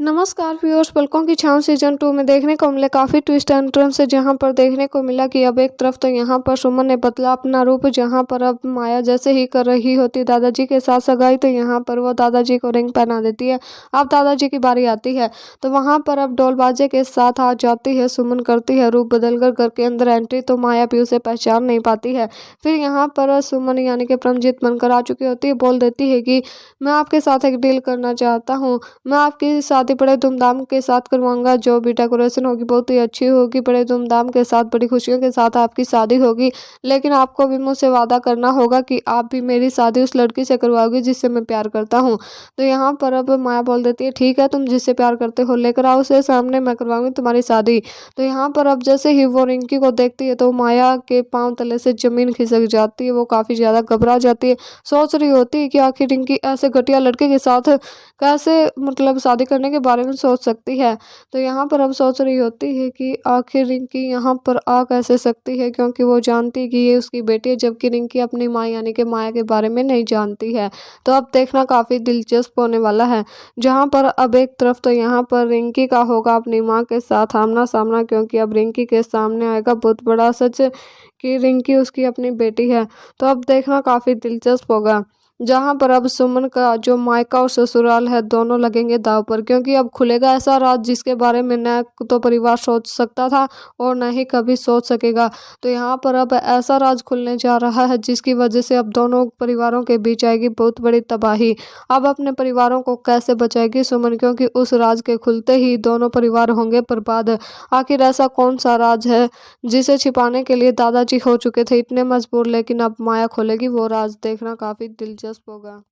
नमस्कार व्यूअर्स, पलकों की छाँव सीजन 2 में देखने को मिले काफ़ी ट्विस्ट एंड टर्न्स है। जहां पर देखने को मिला कि अब एक तरफ तो यहां पर सुमन ने बदला अपना रूप, जहां पर अब माया जैसे ही कर रही होती दादाजी के साथ सगाई, तो यहां पर वो दादाजी को रिंग पहना देती है। अब दादाजी की बारी आती है तो वहां पर अब ढोल बाजे के साथ आ जाती है सुमन, करती है रूप बदल कर घर के अंदर एंट्री, तो माया भी उसे पहचान नहीं पाती है। फिर यहाँ पर सुमन यानी कि परमजीत बनकर आ चुकी होती है, बोल देती है कि मैं आपके साथ एक डील करना चाहता हूँ, मैं आपकी शादी बड़े धूमधाम के साथ करवाऊंगा, जो भी डेकोरेशन होगी बहुत ही अच्छी होगी, बड़े धूमधाम के साथ बड़ी खुशियों के साथ आपकी शादी होगी। लेकिन आपको भी मुझसे वादा करना होगा कि आप भी मेरी शादी उस लड़की से करवाओगी जिससे मैं प्यार करता हूँ। तो यहाँ पर अब माया बोल देती है ठीक है, तुम जिससे प्यार करते हो लेकर आओ उसे सामने, मैं करवाऊंगी तुम्हारी शादी। तो यहाँ पर अब जैसे ही वो रिंकी को देखती है तो माया के पाँव तले से जमीन खिसक जाती है, वो काफ़ी ज़्यादा घबरा जाती है। सोच रही होती है कि आखिर रिंकी ऐसे घटिया लड़के के साथ कैसे मतलब शादी करने के बारे में सोच सकती है। तो यहाँ पर अब सोच रही होती है कि आखिर रिंकी यहाँ पर आ कैसे सकती है, क्योंकि वो जानती है कि ये उसकी बेटी है, जबकि रिंकी अपनी माँ यानी कि माया के बारे में नहीं जानती है। तो अब देखना काफ़ी दिलचस्प होने वाला है, जहाँ पर अब एक तरफ तो यहाँ पर रिंकी का होगा अपनी माँ के साथ आमना सामना, क्योंकि अब रिंकी के सामने आएगा बहुत बड़ा सच कि रिंकी उसकी अपनी बेटी है। तो अब देखना काफ़ी दिलचस्प होगा, जहां पर अब सुमन का जो मायका और ससुराल है दोनों लगेंगे दांव पर, क्योंकि अब खुलेगा ऐसा राज जिसके बारे में न तो परिवार सोच सकता था और न ही कभी सोच सकेगा। तो यहाँ पर अब ऐसा राज खुलने जा रहा है जिसकी वजह से अब दोनों परिवारों के बीच आएगी बहुत बड़ी तबाही। अब अपने परिवारों को कैसे बचाएगी सुमन, क्योंकि उस राज के खुलते ही दोनों परिवार होंगे बर्बाद। आखिर ऐसा कौन सा राज है जिसे छिपाने के लिए दादाजी हो चुके थे इतने मजबूर, लेकिन अब माया खोलेगी वो राज। देखना काफी दिलचस्प होगा।